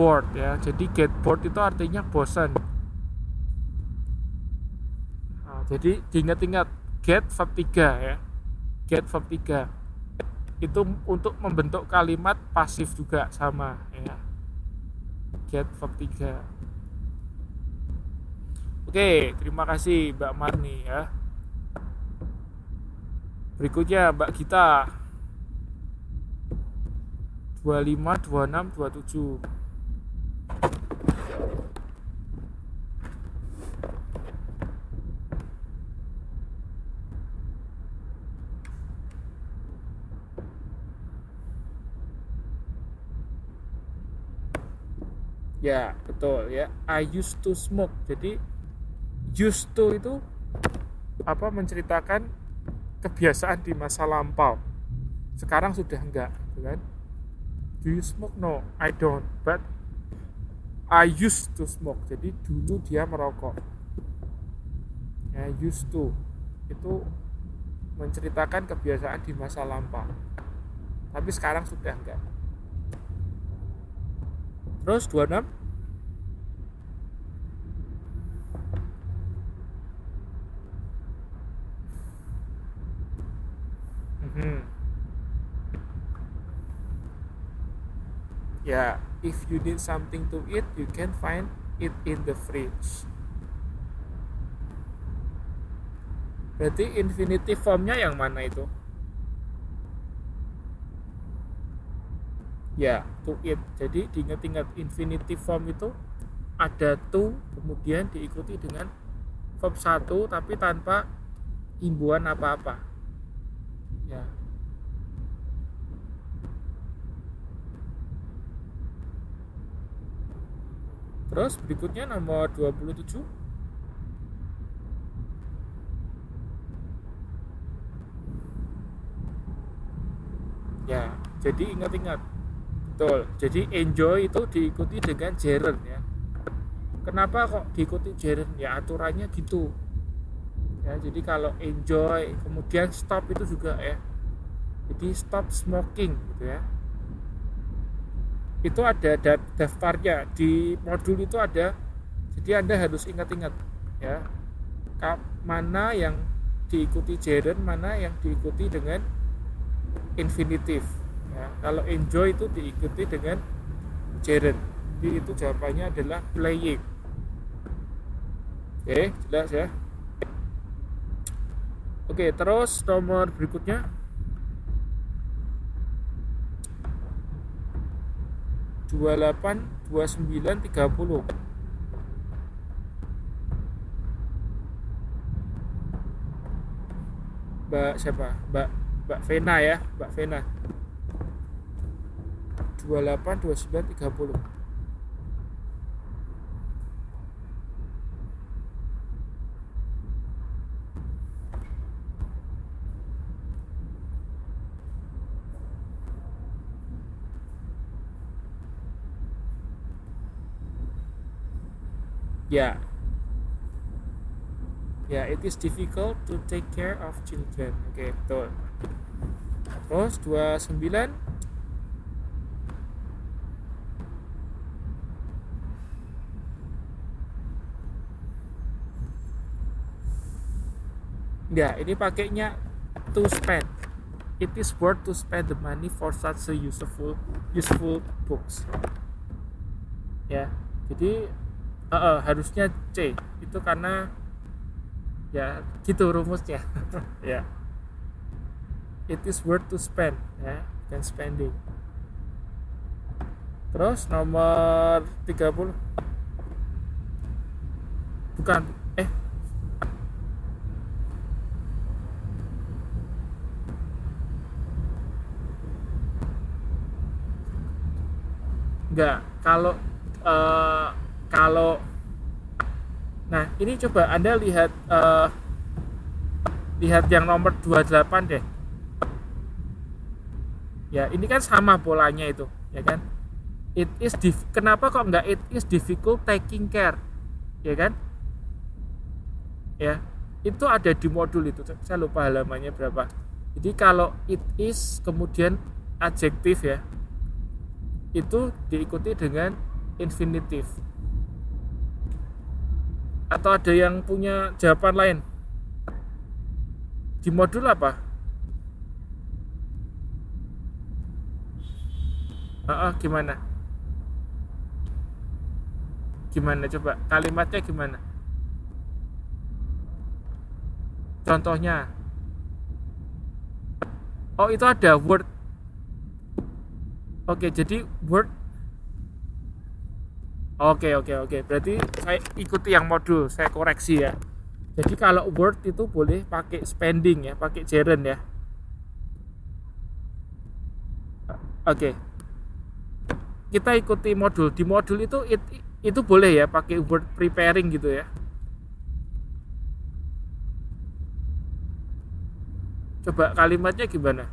bored ya. Jadi get bored itu artinya bosan. Nah, jadi diingat-ingat, get verb 3 ya. Get verb 3 itu untuk membentuk kalimat pasif juga sama ya. Get verb 3. Oke, terima kasih Mbak Marni ya. Berikutnya Mbak Gita. 25, 26, 27. Ya, betul ya. I used to smoke. Jadi used to itu menceritakan kebiasaan di masa lampau. Sekarang sudah enggak, gitu kan? Do you smoke? No, I don't. But I used to smoke. Jadi dulu dia merokok. Ya, used to itu menceritakan kebiasaan di masa lampau. Tapi sekarang sudah enggak. Terus 26. Ya, if you need something to eat, you can find it in the fridge. Berarti infinitive formnya yang mana itu? Ya, to eat. Jadi diingat-ingat, infinitive form itu ada to, kemudian diikuti dengan verb 1 tapi tanpa imbuhan apa-apa. Ya. Terus berikutnya nomor 27. Ya, jadi ingat-ingat. Betul. Jadi enjoy itu diikuti dengan gerund ya. Kenapa kok diikuti gerund? Ya aturannya gitu. Ya, jadi kalau enjoy kemudian stop itu juga ya. Jadi stop smoking gitu ya. Itu ada daftarnya di modul itu ada. Jadi Anda harus ingat-ingat ya. Mana yang diikuti gerund, mana yang diikuti dengan infinitif ya. Kalau enjoy itu diikuti dengan gerund. Jadi itu jawabannya adalah playing. Oke, jelas ya. Oke, terus nomor berikutnya 28, 29, 30. Mbak siapa? Mbak Vena ya, Mbak Vena. 28, 29, 30. Ya. Ya, it is difficult to take care of children. Oke, betul. Terus 29. Ya, ini pakainya to spend. It is worth to spend the money for such a useful books. Ya, jadi harusnya C. Itu karena ya gitu rumusnya. Ya, it is worth to spend ya, dan spending. Terus nomor 30. Bukan enggak, kalau nah ini coba Anda lihat yang nomor 28 deh. Ya, ini kan sama polanya itu, ya kan? Kenapa kok enggak it is difficult taking care? Ya kan? Ya, itu ada di modul itu. Saya lupa halamannya berapa. Jadi kalau it is kemudian adjektif ya, itu diikuti dengan infinitive. Atau ada yang punya jawaban lain? Di modul apa? Gimana? Gimana coba? Kalimatnya gimana? Contohnya. Oh, itu ada word. Oke, jadi word. Oke. Berarti saya ikuti yang modul, saya koreksi ya. Jadi kalau word itu boleh pakai spending ya, pakai gerund ya. Oke. Kita ikuti modul. Di modul itu boleh ya pakai word preparing gitu ya. Coba kalimatnya gimana?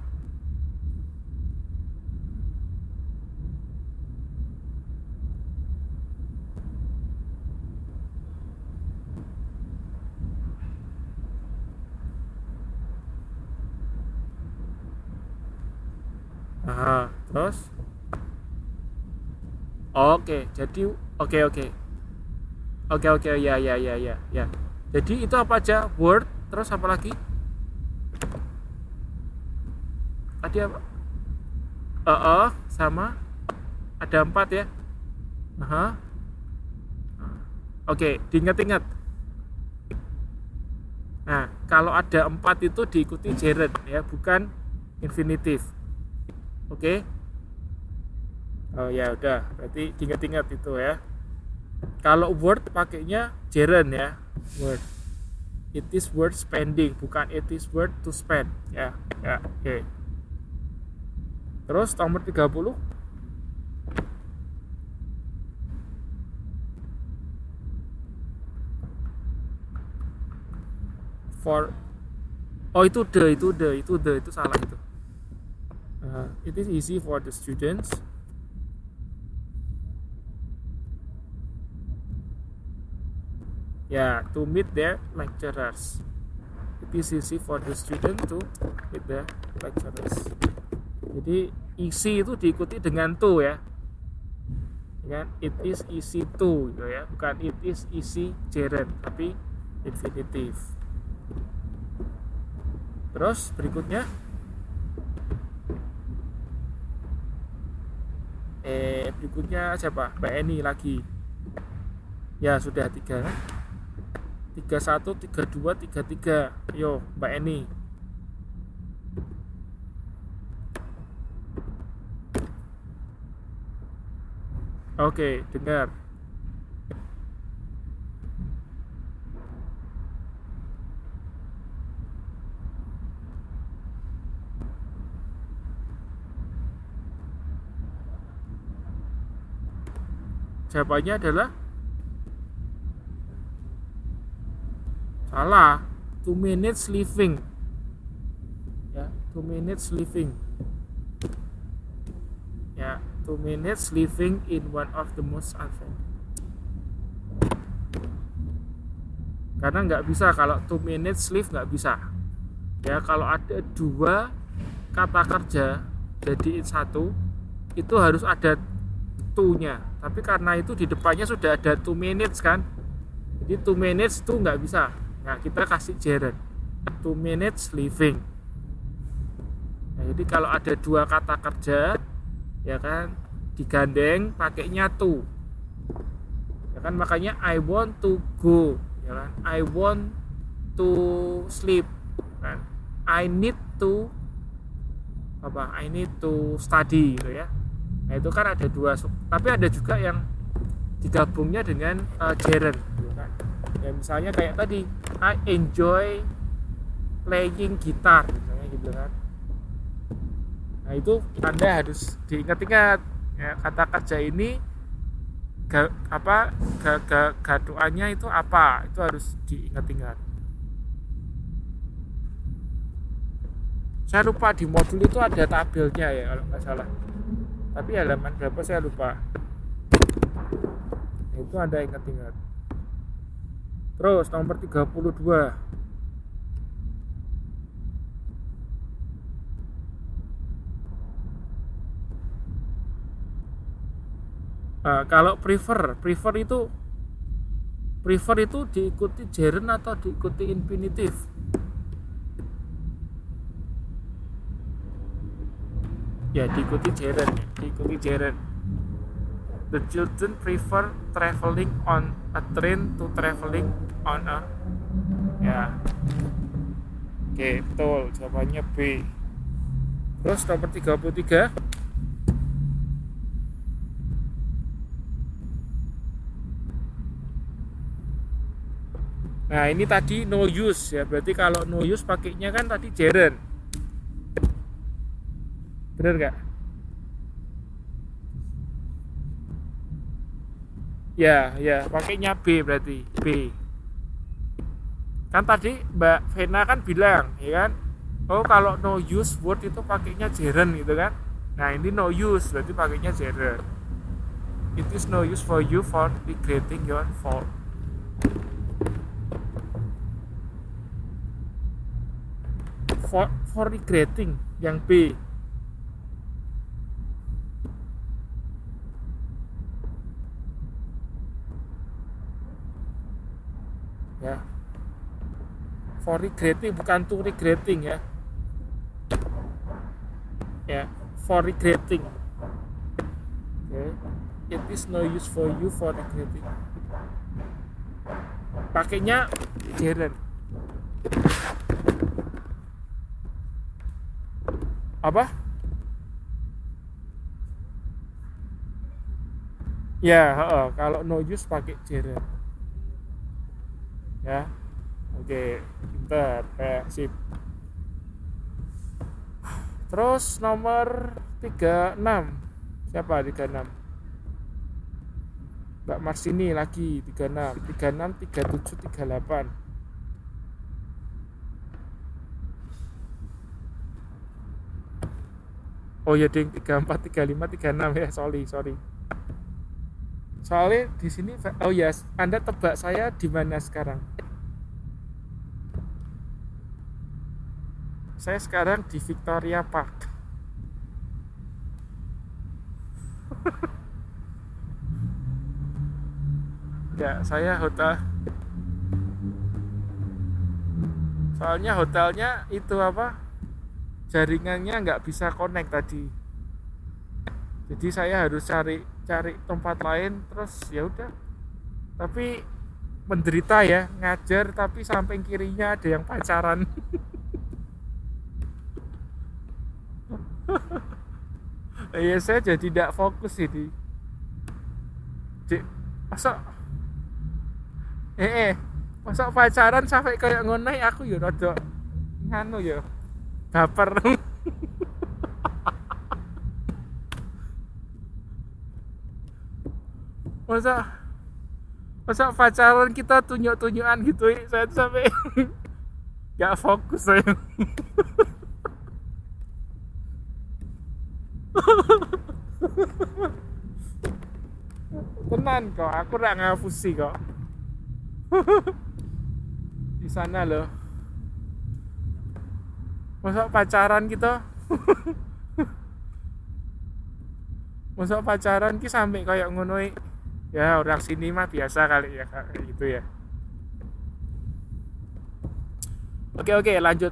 Terus? Jadi oke, ya. Jadi itu apa aja? Word, terus apa lagi? Tadi apa? Sama ada 4 ya. Oke, diingat-ingat. Nah, kalau ada 4 itu diikuti gerund ya, bukan infinitive. Oke. Oh ya udah, berarti diingat-ingat itu ya. Kalau word pakainya gerund ya, word. It is worth spending, bukan it is worth to spend ya. Oke. Terus nomor 30. For itu salah itu. It is easy for the students to meet their lecturers. It is easy for the student to meet the lecturers. Jadi easy itu diikuti dengan to ya. Kan it is easy to gitu ya, bukan it is easy gerund tapi infinitive. Terus berikutnya siapa? Mbak Eni lagi. Ya sudah 3 kan? 31, 32, 33. Yo Mbak Eni. Oke, dengar. Jawabannya adalah salah. 2 minutes living. Ya, 2 minutes living. Ya, 2 minutes living in one of the most advanced. Karena nggak bisa kalau 2 minutes live nggak bisa. Ya, kalau ada 2 kata kerja jadiin 1 itu harus ada to-nya. Tapi karena itu di depannya sudah ada 2 minutes kan. Jadi 2 minutes itu nggak bisa. Nah, kita kasih gerund. 2 minutes living. Nah, jadi kalau ada 2 kata kerja ya kan digandeng pakainya to. Ya kan makanya I want to go, ya kan? I want to sleep. Kan? I need to I need to study gitu ya. Nah, itu kan ada 2, tapi ada juga yang digabungnya dengan gerund gitu kan. Ya misalnya kayak tadi I enjoy playing gitar misalnya gitu kan. Nah, itu Anda harus diingat-ingat ya, kata kerja ini gaduannya itu apa, itu harus diingat-ingat. Saya lupa di modul itu ada tabelnya ya kalau nggak salah, tapi halaman berapa saya lupa. Nah, itu Anda ingat-ingat. Terus nomor 32. Kalau prefer itu diikuti gerund atau diikuti infinitif? Ya, diikuti gerund. The children prefer traveling on a train to traveling on a, ya. Oke, betul, jawabannya B. Terus nomor 33. Nah, ini tadi no use ya. Berarti kalau no use pakainya kan tadi gerund. Bener nggak? Ya, pakainya B berarti. B. Kan tadi Mbak Vena kan bilang, ya kan? Oh, kalau no use word itu pakainya gerund gitu kan? Nah, ini no use berarti pakainya gerund. It is no use for you for regretting your fault. For regretting yang B. Ya. For regretting bukan to regretting ya. Ya, for regretting. Okay. It is no use for you for regretting. Pakainya gerund. Apa? Ya, kalau no use pakai gerund. Ya. Oke, pinter, sip. Terus nomor 36. Siapa 36? Mbak Marsini lagi 36, 37, 38. Oh ya ding, 34, 35, 36 ya, sorry. Soalnya di sini, oh ya, Anda tebak saya di mana sekarang? Saya sekarang di Victoria Park. Ya, saya hotel. Soalnya hotelnya itu apa? Jaringannya nggak bisa connect tadi. Jadi saya harus cari tempat lain, terus ya udah. Tapi menderita ya, ngajar tapi samping kirinya ada yang pacaran. Ya saya jadi tidak fokus ini. Masa masa pacaran sampai kayak ngono aku ya rada nganu ya. Baper. masa pacaran kita tunjuk-tunjukan gitu, saya sampai gak fokus saya. Tenan kok, aku gak ngapusi kok. Di sana loh. Masa pacaran kita masa pacaran ki sampai kayak ngono. Ya orang sini mah biasa kali ya kayak gitu ya. Oke, lanjut.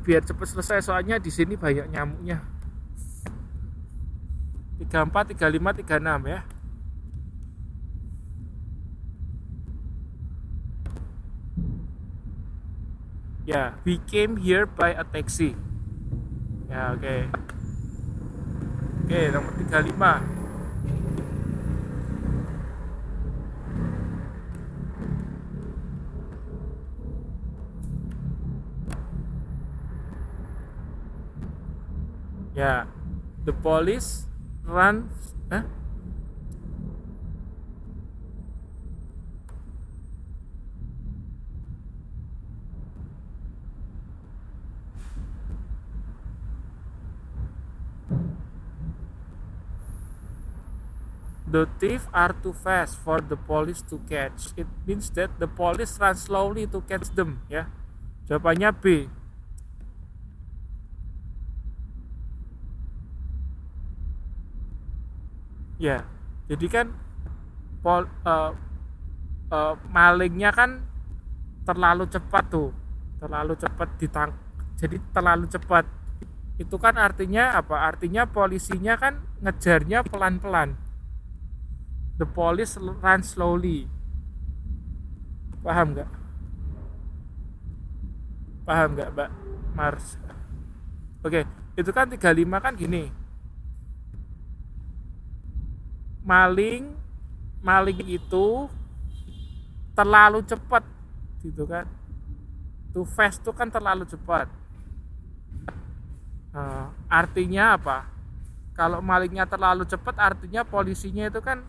Biar cepet selesai soalnya di sini banyak nyamuknya. 34, 35, 36 ya. Ya, we came here by a taxi. Ya, oke. Oke, nomor 35. Ya, the police run. The thieves are too fast for the police to catch. It means that the police run slowly to catch them. Ya, jawabannya B. Ya, Jadi kan pol, uh, malingnya kan terlalu cepat tuh, terlalu cepat jadi terlalu cepat. Itu kan artinya apa? Artinya polisinya kan ngejarnya pelan-pelan. The police run slowly. Paham nggak? Paham nggak, Mbak Mars? Oke, itu kan 35 kan gini. Maling maling itu terlalu cepat gitu kan. Too fast itu kan terlalu cepat. Artinya apa? Kalau malingnya terlalu cepat artinya polisinya itu kan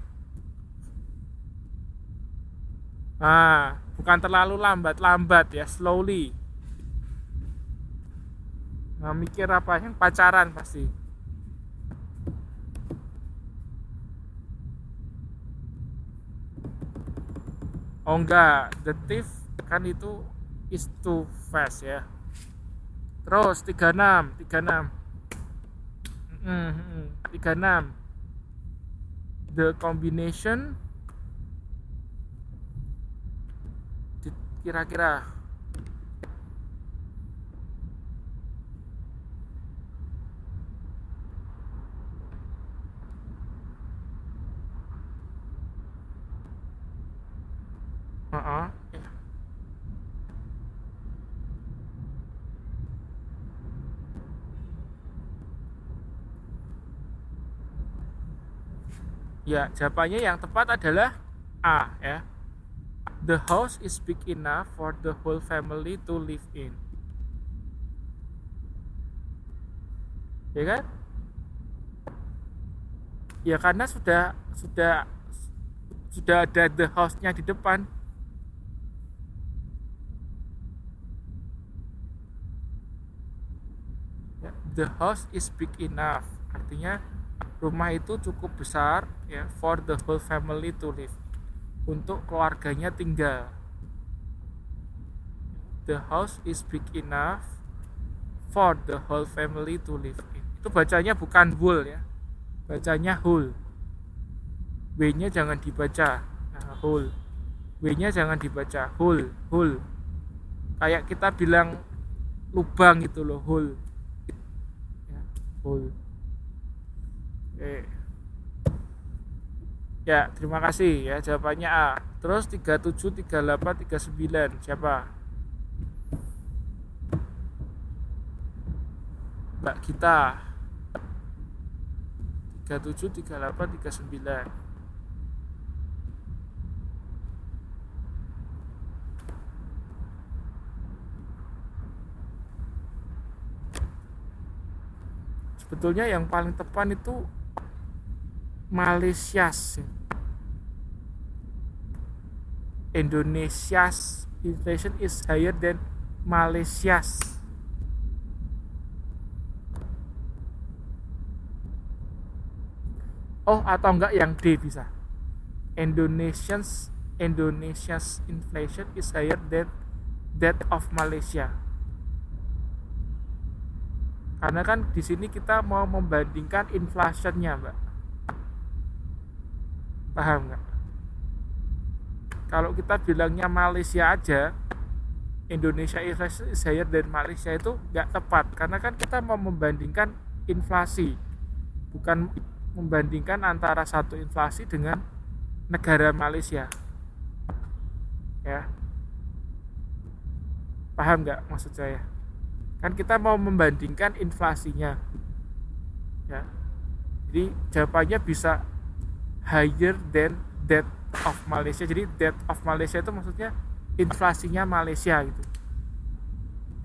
bukan terlalu lambat ya, slowly. Mikir apa? Yang pacaran pasti. Oh enggak, the thief kan itu is too fast ya. Terus 36 the combination kira-kira ya, jawabannya yang tepat adalah A ya. The house is big enough for the whole family to live in. Ya kan? Ya karena sudah ada the house-nya di depan. Ya, the house is big enough. Artinya rumah itu cukup besar ya for the whole family to live. Untuk keluarganya tinggal. The house is big enough for the whole family to live in. Itu bacanya bukan whole ya. Bacanya whole. W-nya jangan dibaca. Whole. W-nya jangan dibaca. Whole. Kayak kita bilang lubang gitu loh, whole. Ya, whole. Oke. Ya, terima kasih ya, jawabannya A. Terus 37, 38, 39 siapa? Mbak Gita. 37, 38, 39. Sebetulnya yang paling tepat itu Malaysia's. Indonesia's inflation is higher than Malaysia's. Oh, atau enggak yang D bisa. Indonesia's inflation is higher than that of Malaysia. Karena kan di sini kita mau membandingkan inflationnya, Mbak. Paham nggak? Kalau kita bilangnya Malaysia aja, Indonesia inflation is higher than Malaysia itu nggak tepat. Karena kan kita mau membandingkan inflasi, bukan membandingkan antara satu inflasi dengan negara Malaysia. Ya, paham nggak maksud saya? Kan kita mau membandingkan inflasinya. Ya, jadi jawabannya bisa higher than that of Malaysia. Jadi that of Malaysia itu maksudnya inflasinya Malaysia gitu.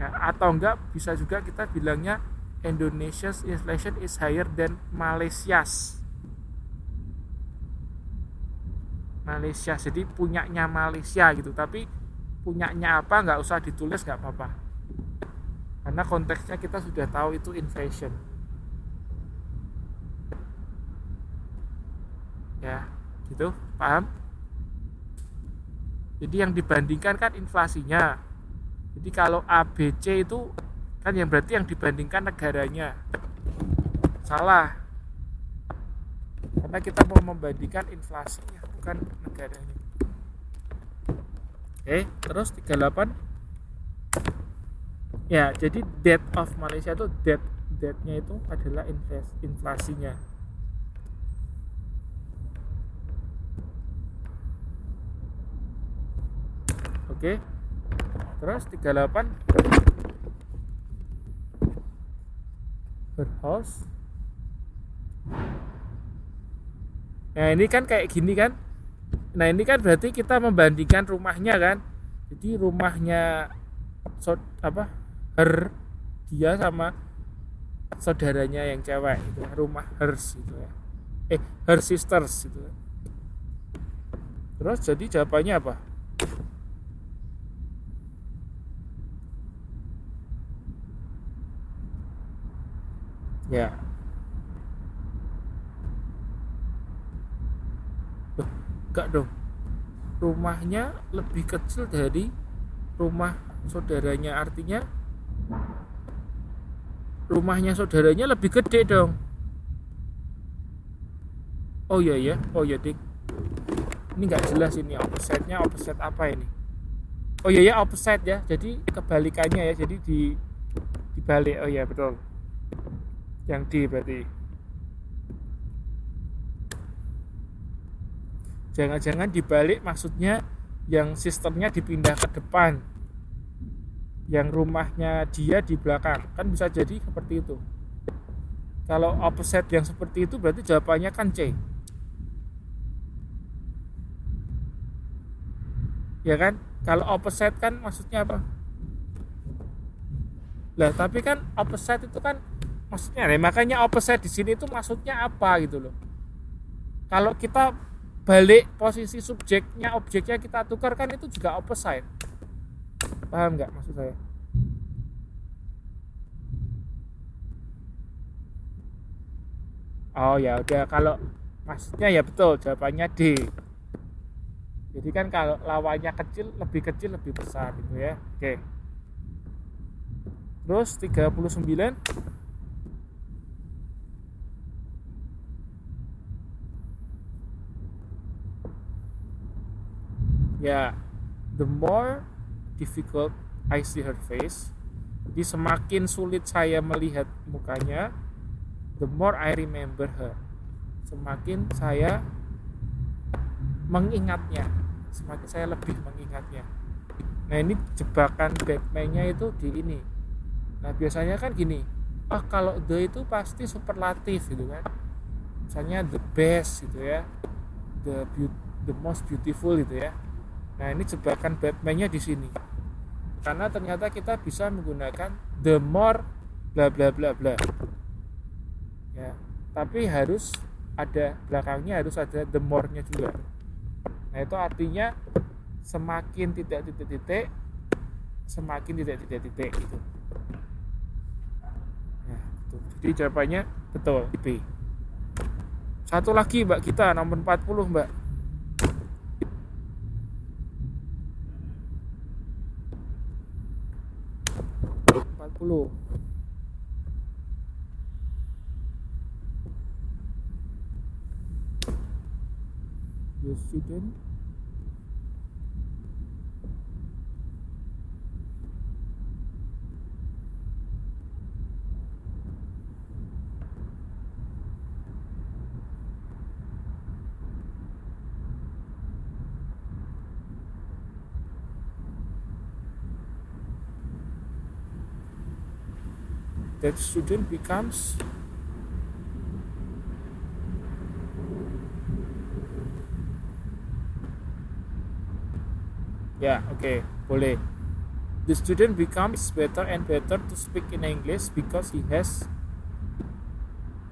Ya, atau enggak bisa juga kita bilangnya Indonesia's inflation is higher than Malaysia's. Malaysia, jadi punyanya Malaysia gitu. Tapi punyanya apa nggak usah ditulis, nggak apa-apa. Karena konteksnya kita sudah tahu itu inflation. Ya, gitu, paham? Jadi yang dibandingkan kan inflasinya. Jadi kalau ABC itu kan yang berarti yang dibandingkan negaranya. Salah. karena kita mau membandingkan inflasinya bukan negaranya. Oke, terus 38. Ya, jadi debt of Malaysia itu debt-nya itu adalah inflasinya. Oke. Terus 38, her house. Nah, ini kan kayak gini kan. Nah, ini kan berarti kita membandingkan rumahnya kan. Jadi rumahnya her, dia sama saudaranya yang cewek itu, rumah hers gitu ya. Her sisters gitu. Terus jadi jawabannya apa? Ya. Enggak dong. Rumahnya lebih kecil dari rumah saudaranya, artinya rumahnya saudaranya lebih gede dong. Oh iya ya, Dik. Ini nggak jelas ini opposite-nya, opposite apa ini? Oh iya ya, opposite ya. Jadi kebalikannya ya. Jadi dibalik. Oh iya betul. Yang D berarti. Jangan-jangan dibalik maksudnya yang sistemnya dipindah ke depan, yang rumahnya dia di belakang, kan bisa jadi seperti itu. Kalau opposite yang seperti itu berarti jawabannya kan C, ya kan? Kalau opposite kan maksudnya apa? Lah tapi kan opposite itu kan maksudnya, makanya opposite di sini itu maksudnya apa gitu loh. Kalau kita balik posisi subjeknya, objeknya kita tukar kan itu juga opposite. Paham nggak maksud saya? Oh ya udah, kalau maksudnya ya betul, jawabannya D. Jadi kan kalau lawannya kecil lebih besar gitu ya. Oke. Terus 39. Ya, the more difficult I see her face. Jadi semakin sulit saya melihat mukanya, the more I remember her. Semakin saya mengingatnya, semakin saya lebih mengingatnya. Nah ini jebakan Batman-nya itu di ini. Nah biasanya kan gini, kalau the itu pasti superlatif gitu kan. Misalnya the best gitu ya, the most beautiful gitu ya. Nah ini jebakan Batman-nya di sini. Karena ternyata kita bisa menggunakan the more bla bla bla bla. Ya, tapi harus ada belakangnya, harus ada the more-nya juga. Nah itu artinya semakin titik-titik, semakin titik-titik gitu. Nah, gitu. Jadi jawabannya betul B. Satu lagi Mbak kita, nomor 40 Mbak. 40. The student that student becomes ya oke, boleh. The student becomes better and better to speak in English because he has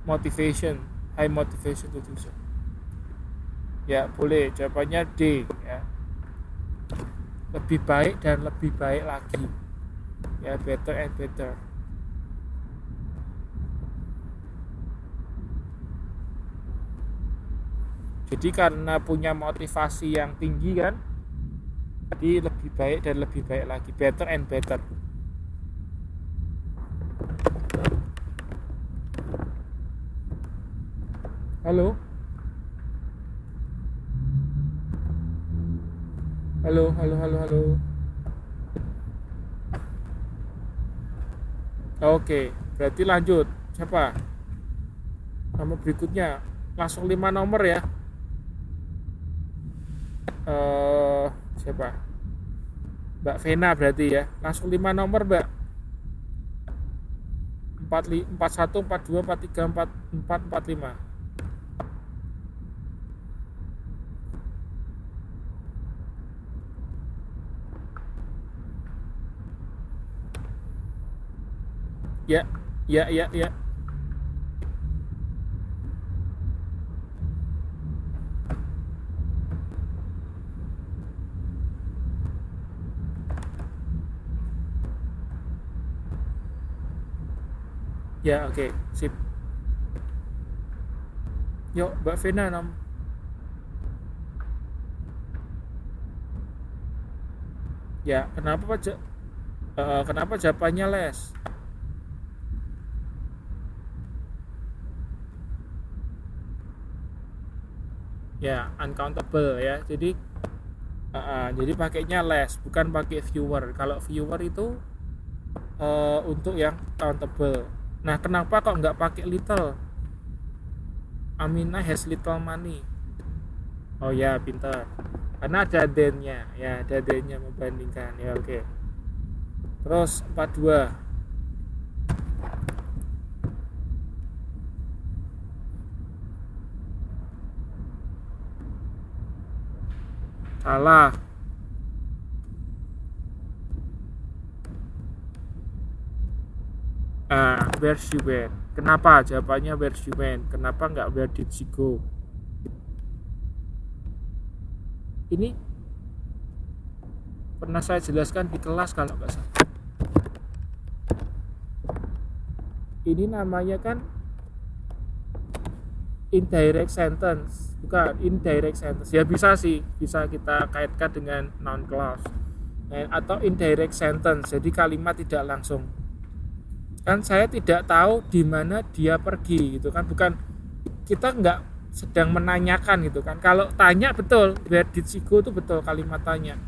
motivation, high motivation to do so. Ya boleh, jawabannya D ya. Lebih baik dan lebih baik lagi ya, better and better. Jadi karena punya motivasi yang tinggi kan, jadi lebih baik dan lebih baik lagi, better and better. Halo. Halo, halo, halo, halo. Oke, berarti lanjut. Siapa? Nomor berikutnya. Langsung 5 nomor ya. Eh, siapa? Mbak Vena berarti ya. Langsung 5 nomor, Mbak. 41, 42, 43, 44, 45. Ya, ya, ya, ya. Ya, oke, sip. Yuk, Mbak Vena Ya, kenapa jawabannya les? Ya, uncountable ya. Jadi pakainya less, bukan pakai viewer. Kalau viewer itu untuk yang countable. Nah, kenapa kok nggak pakai little? Amina has little money. Oh ya, pintar. Karena ada then-nya, ya ada then-nya membandingkan. Ya oke. Terus 42. Salah. Where she went. Kenapa? Jawabannya where she went. Kenapa nggak where did she go? Ini pernah saya jelaskan di kelas kalau nggak salah. Ini namanya kan indirect sentence, bukan indirect sentence. Ya bisa sih, bisa kita kaitkan dengan noun clause atau indirect sentence. Jadi kalimat tidak langsung. Kan saya tidak tahu di mana dia pergi gitu kan, bukan kita nggak sedang menanyakan gitu kan. Kalau tanya betul, where did she go itu betul kalimat tanya.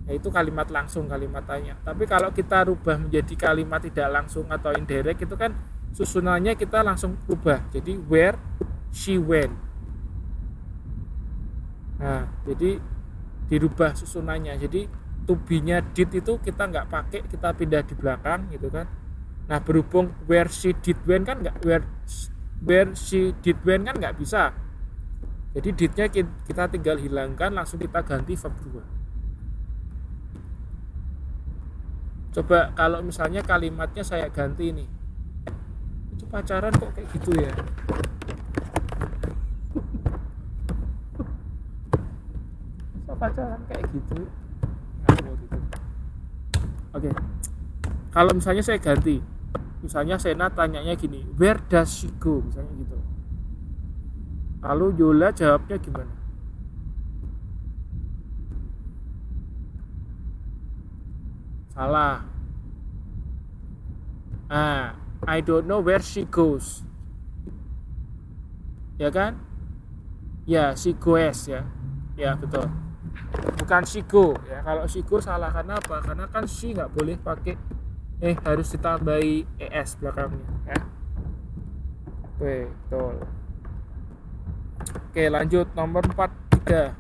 Ya itu kalimat langsung, kalimat tanya. Tapi kalau kita rubah menjadi kalimat tidak langsung atau indirect itu kan susunannya kita langsung rubah. Jadi where she went. Nah, jadi dirubah susunannya. Jadi to be-nya did itu kita nggak pakai, kita pindah di belakang gitu kan. Nah, berhubung where she did went kan nggak, where she did went kan nggak bisa. Jadi did-nya kita tinggal hilangkan, langsung kita ganti verb 2. Coba kalau misalnya kalimatnya saya ganti nih, itu pacaran kok kayak gitu ya? Masa pacaran kayak gitu? Gitu. Oke. Kalau misalnya saya ganti, misalnya Sena tanyanya gini, where does she go? Misalnya gitu. Lalu Yola jawabnya gimana? Salah. I don't know where she goes. Ya kan? Ya, she goes ya. Ya, betul. Bukan she go ya. Kalau she go salah, karena apa? Karena kan she nggak boleh pakai harus ditambahi es belakangnya ya. Oke, betul. Oke, lanjut nomor 43.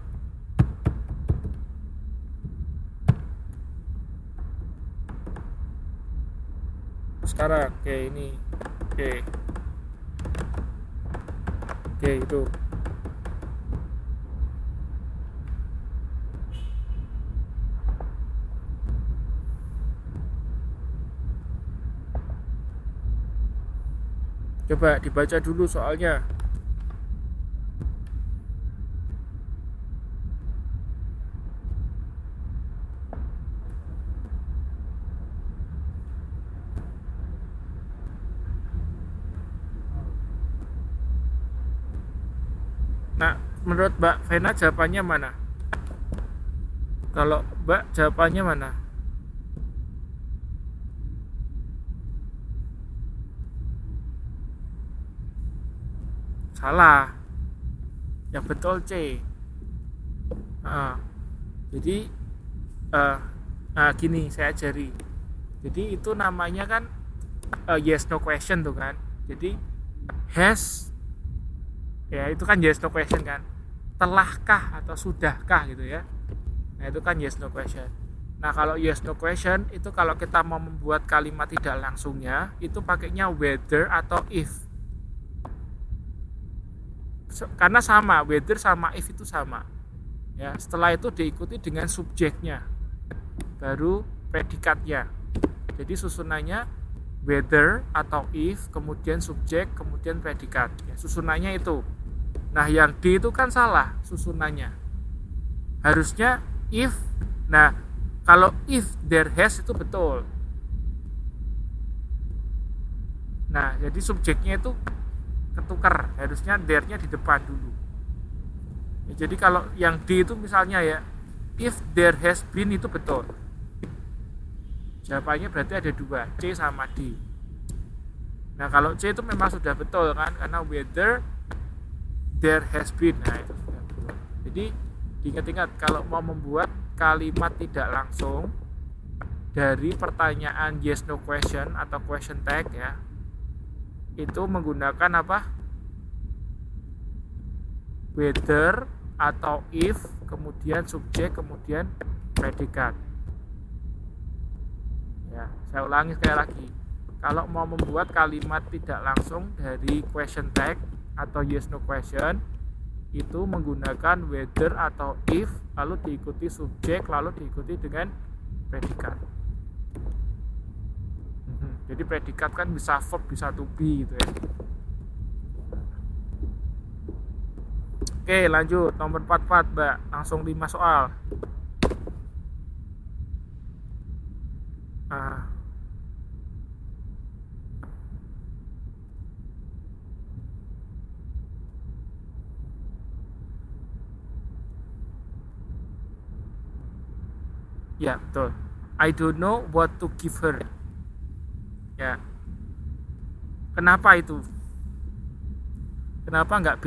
Sekarang ini itu coba dibaca dulu soalnya. Nah, menurut Mbak Vena jawabannya mana? Kalau Mbak jawabannya mana? Salah. Yang betul C. Jadi nah gini saya ajari. Jadi itu namanya kan yes no question tuh kan. Jadi has, ya itu kan yes no question kan. Telahkah atau sudahkah gitu ya. Nah itu kan yes no question. Nah kalau yes no question itu kalau kita mau membuat kalimat tidak langsungnya itu pakainya whether atau if. Karena sama, whether sama if itu sama. Ya, setelah itu diikuti dengan subjeknya, baru predikatnya. Jadi susunannya whether atau if, kemudian subjek, kemudian predikat. Ya, susunannya itu. Nah yang D itu kan salah susunannya. Harusnya if. Nah kalau if there has itu betul. Nah jadi subjeknya itu ketukar, harusnya there-nya di depan dulu. Ya, jadi kalau yang D itu misalnya ya, if there has been itu betul. Jawabannya berarti ada dua, C sama D. Nah kalau C itu memang sudah betul kan, karena whether there has been, nah itu sudah betul. Jadi diingat-ingat kalau mau membuat kalimat tidak langsung dari pertanyaan yes no question atau question tag ya, itu menggunakan apa? Whether atau if, kemudian subjek, kemudian predikat. Ya, saya ulangi sekali lagi. Kalau mau membuat kalimat tidak langsung dari question tag atau yes no question, itu menggunakan whether atau if, lalu diikuti subjek, lalu diikuti dengan predikat. Jadi predikat kan bisa verb, bisa to be gitu ya. Oke lanjut, nomor 44 Mbak, langsung 5 soal. Ya betul, I don't know what to give her. Ya, kenapa itu? Kenapa nggak B?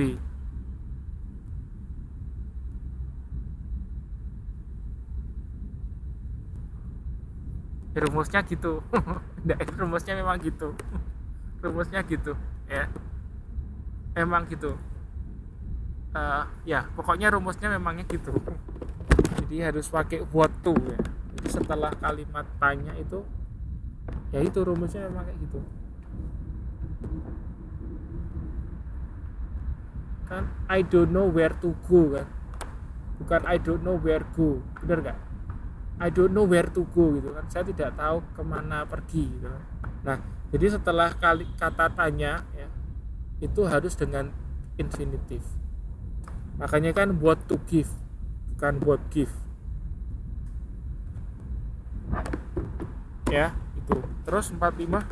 Rumusnya gitu. Rumusnya memang gitu. Rumusnya gitu ya, emang gitu. Ya pokoknya rumusnya memangnya gitu. Jadi harus pakai what to ya. Jadi setelah kalimat tanya itu, ya itu rumusnya memang kayak gitu. Kan I don't know where to go kan, bukan I don't know where go, bener nggak? I don't know where to go gitu kan, saya tidak tahu kemana pergi gitu kan. Nah jadi setelah kata tanya ya, itu harus dengan infinitif. Makanya kan what to give, bukan what give ya itu. Terus 45,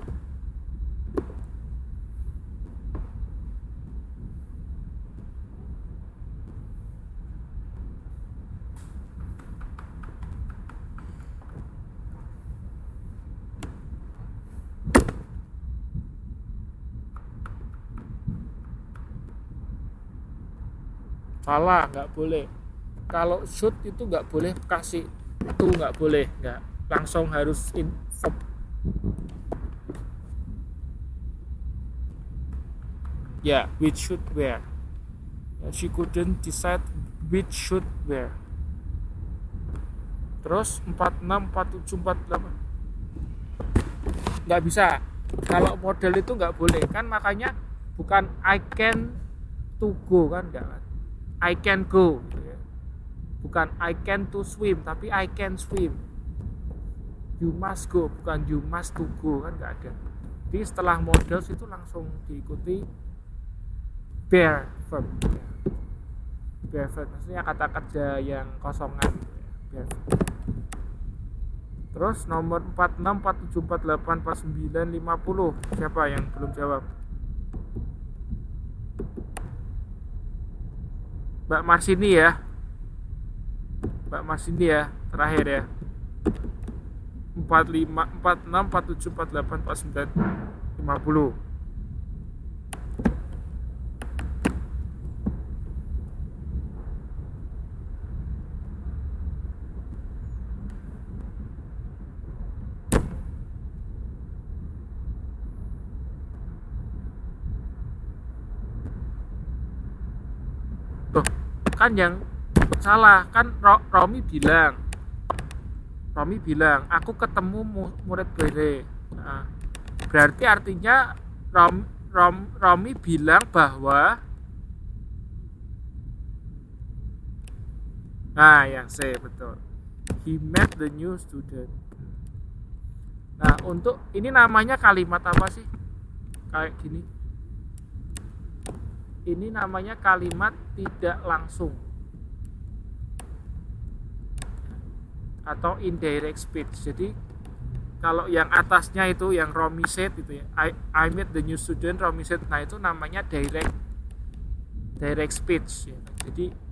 salah, nggak boleh. Kalau should itu nggak boleh kasih itu, nggak boleh, nggak, langsung harus in verb. Ya, which should wear. She couldn't decide which should wear. Terus 46, 47, 48 nggak bisa. Kalau model itu nggak boleh kan, makanya bukan I can to go kan, nggak kan, I can go gitu ya. Bukan I can to swim, tapi I can swim. You must go, bukan you must to go kan, nggak ada. Jadi setelah models itu langsung diikuti bare verb. Bare verb maksudnya kata kerja yang kosongan gitu ya, bare verb. Terus nomor 46, 47, 48, 49, 50. Siapa yang belum jawab? Mbak Marsini ya. Mbak Marsini ya, terakhir ya. 45, 46, 47, 48, 49, 50. kan yang salah kan. Romi bilang aku ketemu murid Bere. Nah, berarti artinya Romi bilang bahwa yang C betul, he met the new student. Nah, untuk ini namanya kalimat apa sih? Kayak gini. Ini namanya kalimat tidak langsung atau indirect speech. Jadi kalau yang atasnya itu yang Romi said itu ya, I met the new student, Romi said. Nah, itu namanya direct speech ya. Jadi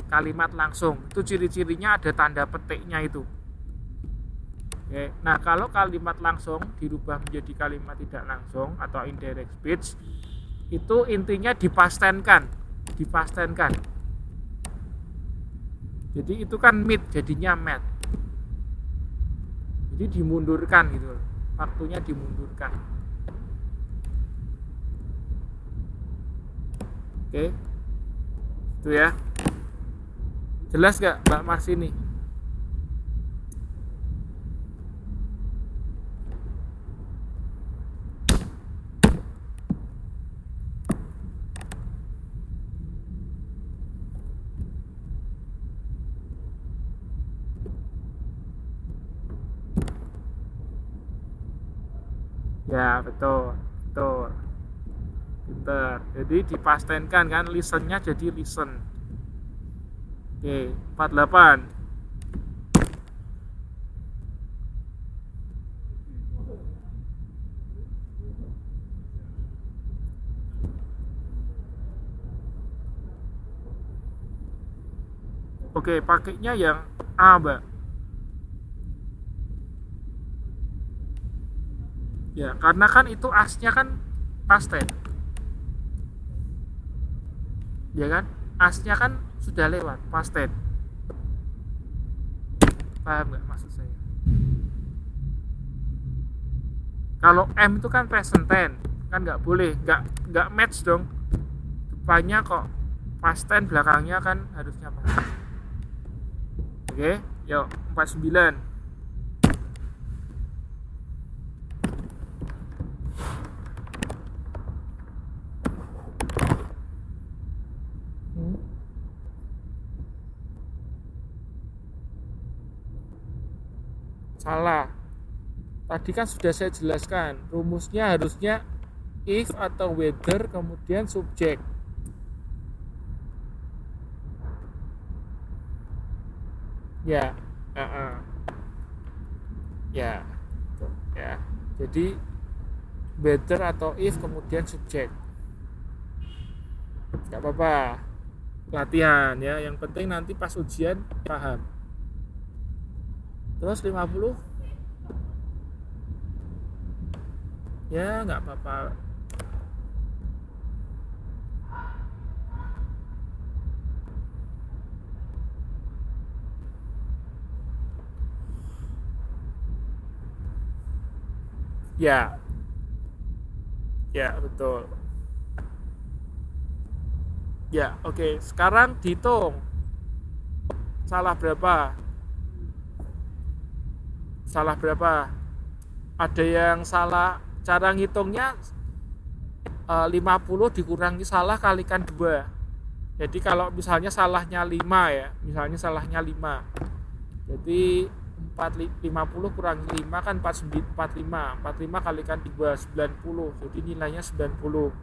kalimat langsung. Itu ciri-cirinya ada tanda petiknya itu. Oke. Nah, kalau kalimat langsung dirubah menjadi kalimat tidak langsung atau indirect speech, itu intinya dipastenkan. Jadi itu kan meet, jadinya met. Jadi dimundurkan gitu, waktunya dimundurkan. Oke, itu ya. Jelas gak Mbak Marsini? Ya, betul. Pinter. Jadi dipastenkan kan, listennya jadi listen. Oke, 48. Oke, pakainya yang A, Mbak. Ya, karena kan itu asnya kan past tense. Ya kan? Asnya kan sudah lewat, past tense. Paham nggak maksud saya? Kalau M itu kan present tense, kan nggak boleh, nggak match dong. Depannya kok past tense, belakangnya kan harusnya past tense. Oke, yuk 49. Salah. Tadi kan sudah saya jelaskan, rumusnya harusnya if atau whether kemudian subjek. Ya, ya, ya. Jadi whether atau if kemudian subjek. Gak apa-apa, latihan ya. Yang penting nanti pas ujian paham. Terus 50. Ya nggak apa-apa. Ya betul. Ya, oke. Sekarang dihitung. Salah berapa? Ada yang salah cara ngitungnya 50 dikurangi salah kalikan 2. Jadi kalau misalnya salahnya 5 ya, jadi 50 kurangi 5 kan 45 kalikan 2 90, jadi nilainya 90.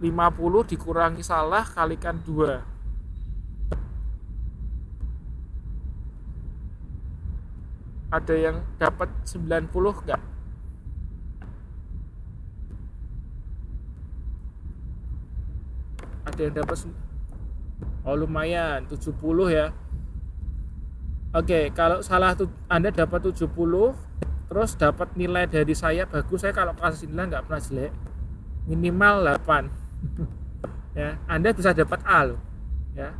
50 dikurangi salah kalikan 2. Ada yang dapat 90 enggak? Ada yang dapat lumayan 70 ya. Oke, kalau salah Anda dapat 70 terus dapat nilai dari saya bagus, saya kalau kasih nilai nggak pernah jelek, minimal 8. Ya, Anda bisa dapat A loh ya.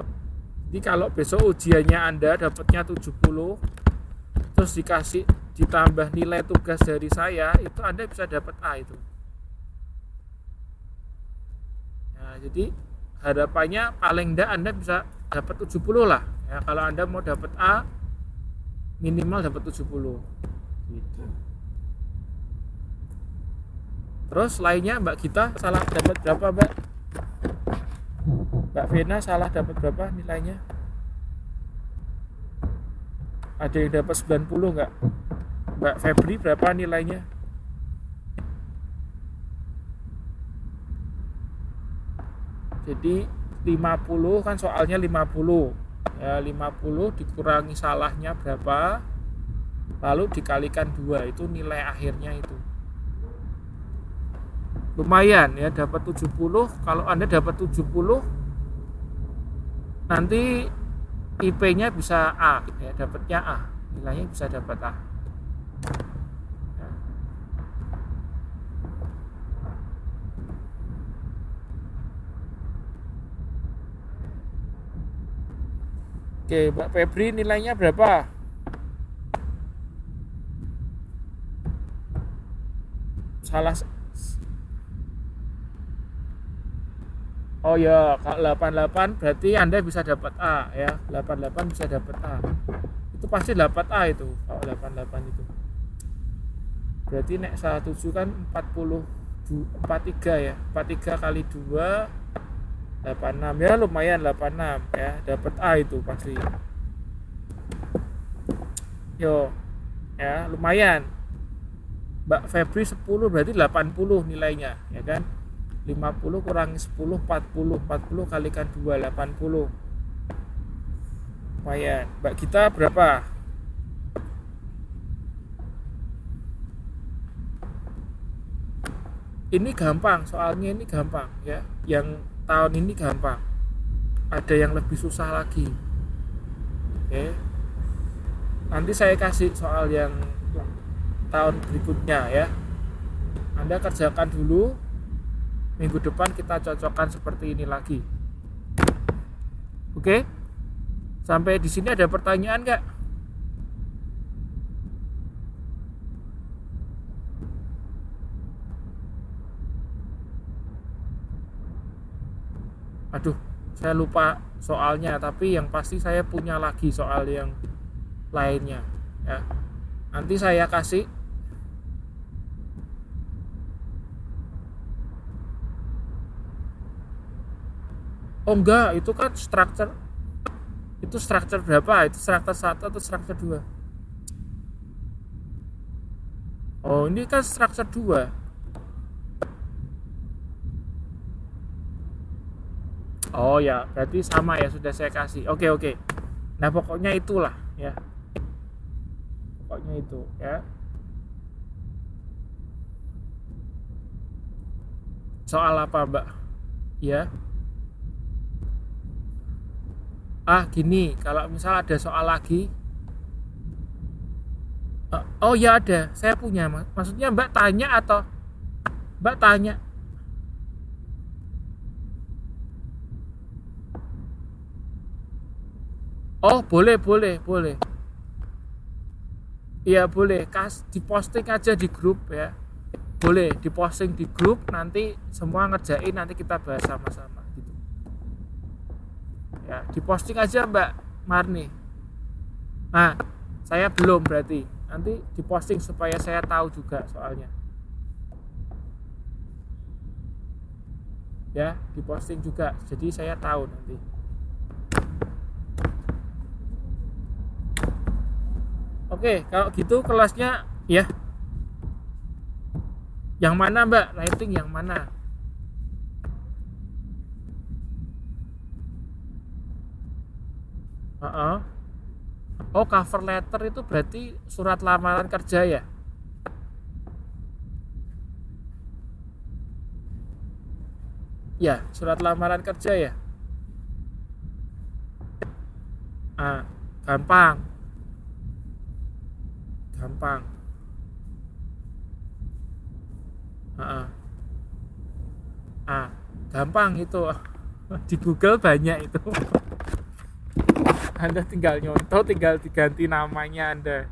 Jadi kalau besok ujiannya Anda dapatnya 70 terus ditambah nilai tugas dari saya, itu Anda bisa dapat A itu. Nah, jadi harapannya paling enggak Anda bisa dapat 70 lah ya. Kalau Anda mau dapat A minimal dapat 70 gitu. Terus lainnya Mbak Gita salah dapat berapa Mbak? Mbak Vena salah dapat berapa nilainya? Ada yang dapat 90 enggak? Mbak Febri berapa nilainya? Jadi 50 kan soalnya 50 ya, 50 dikurangi salahnya berapa, lalu dikalikan 2, itu nilai akhirnya itu. Lumayan ya, dapat 70. Kalau Anda dapat 70 nanti IP-nya bisa A ya, dapatnya A, nilainya bisa dapat A ya. Oke, Mbak Febri nilainya berapa? Salah. Oh ya, kalau 88 berarti Anda bisa dapat A ya. 88 bisa dapat A. Itu pasti dapat A itu kalau 88 itu. Berarti nek salah 7 kan 43 ya. 43 kali 2 86 ya, lumayan 86 ya, dapat A itu pasti. Yo. Ya, lumayan. Mbak Febri 10 berarti 80 nilainya, ya kan? 50 kurangi 10 40 kalikan 2 80. Lumayan. Mbak Gita berapa? Ini gampang, soalnya ini gampang ya. Yang tahun ini gampang. Ada yang lebih susah lagi. Oke. Nanti saya kasih soal yang tahun berikutnya ya. Anda kerjakan dulu. Minggu depan kita cocokkan seperti ini lagi. Oke? Sampai di sini ada pertanyaan nggak? Aduh, saya lupa soalnya, tapi yang pasti saya punya lagi soal yang lainnya ya. Nanti saya kasih. Oh enggak, itu kan struktur. Itu struktur berapa? Itu struktur 1 atau struktur 2? Oh, ini kan struktur 2. Oh ya, berarti sama ya, sudah saya kasih. Oke. Nah, pokoknya itulah ya. Pokoknya itu ya. Soal apa, Mbak? Ya. Gini, kalau misal ada soal lagi. Oh ya ada, saya punya. Maksudnya Mbak tanya atau Mbak tanya? Oh boleh. Iya boleh, diposting aja di grup ya. Boleh diposting di grup, nanti semua ngerjain, nanti kita bahas sama-sama gitu. Ya, diposting aja Mbak Marni. Nah, saya belum berarti. Nanti diposting supaya saya tahu juga soalnya. Ya, diposting juga. Jadi saya tahu nanti. Oke, kalau gitu kelasnya ya. Yang mana Mbak? Writing yang mana? Oh, cover letter itu berarti surat lamaran kerja ya? Ya, surat lamaran kerja ya? Gampang. Gampang itu. Di Google banyak itu. Anda tinggal nyontoh, tinggal diganti namanya Anda.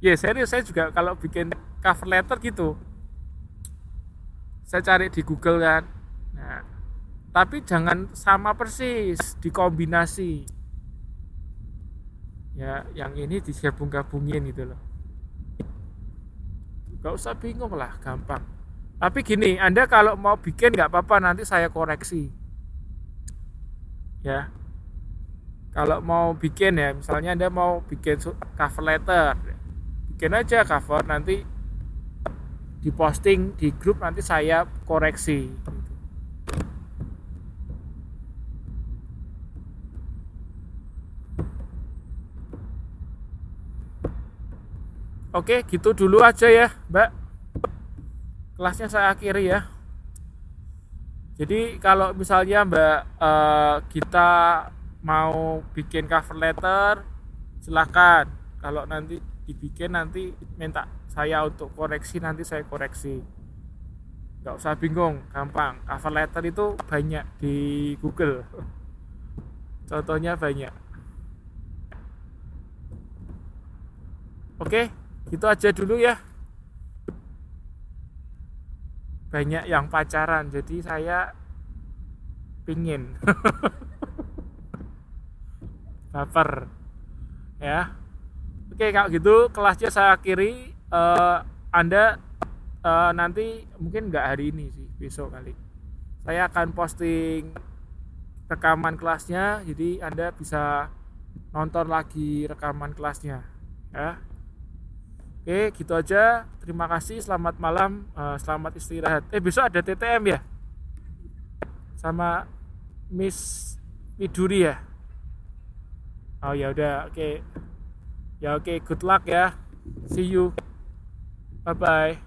Ya serius, saya juga kalau bikin cover letter gitu, saya cari di Google kan. Nah, Tapi jangan sama persis, dikombinasi. Ya, yang ini digabung-gabungin gitu loh. Gak usah bingung lah, gampang. Tapi gini, Anda kalau mau bikin nggak apa-apa, nanti saya koreksi. Ya, kalau mau bikin ya, misalnya Anda mau bikin cover letter, bikin aja cover, nanti diposting di grup, nanti saya koreksi. Oke, gitu dulu aja ya, Mbak. Kelasnya saya akhiri ya. Jadi kalau misalnya Mbak kita mau bikin cover letter, silakan. Kalau nanti dibikin, nanti minta saya untuk koreksi, nanti saya koreksi. Nggak usah bingung, gampang. Cover letter itu banyak di Google. Contohnya banyak. Oke, gitu aja dulu ya. Banyak yang pacaran, jadi saya pingin baper ya. Oke, kalau gitu kelasnya saya akhiri. Anda nanti mungkin nggak hari ini sih, besok kali saya akan posting rekaman kelasnya, jadi Anda bisa nonton lagi rekaman kelasnya ya. Oke, gitu aja. Terima kasih, selamat malam, selamat istirahat. Besok ada TTM ya? Sama Miss Widuri ya? Oh ya udah, oke. Ya oke, good luck ya. See you. Bye bye.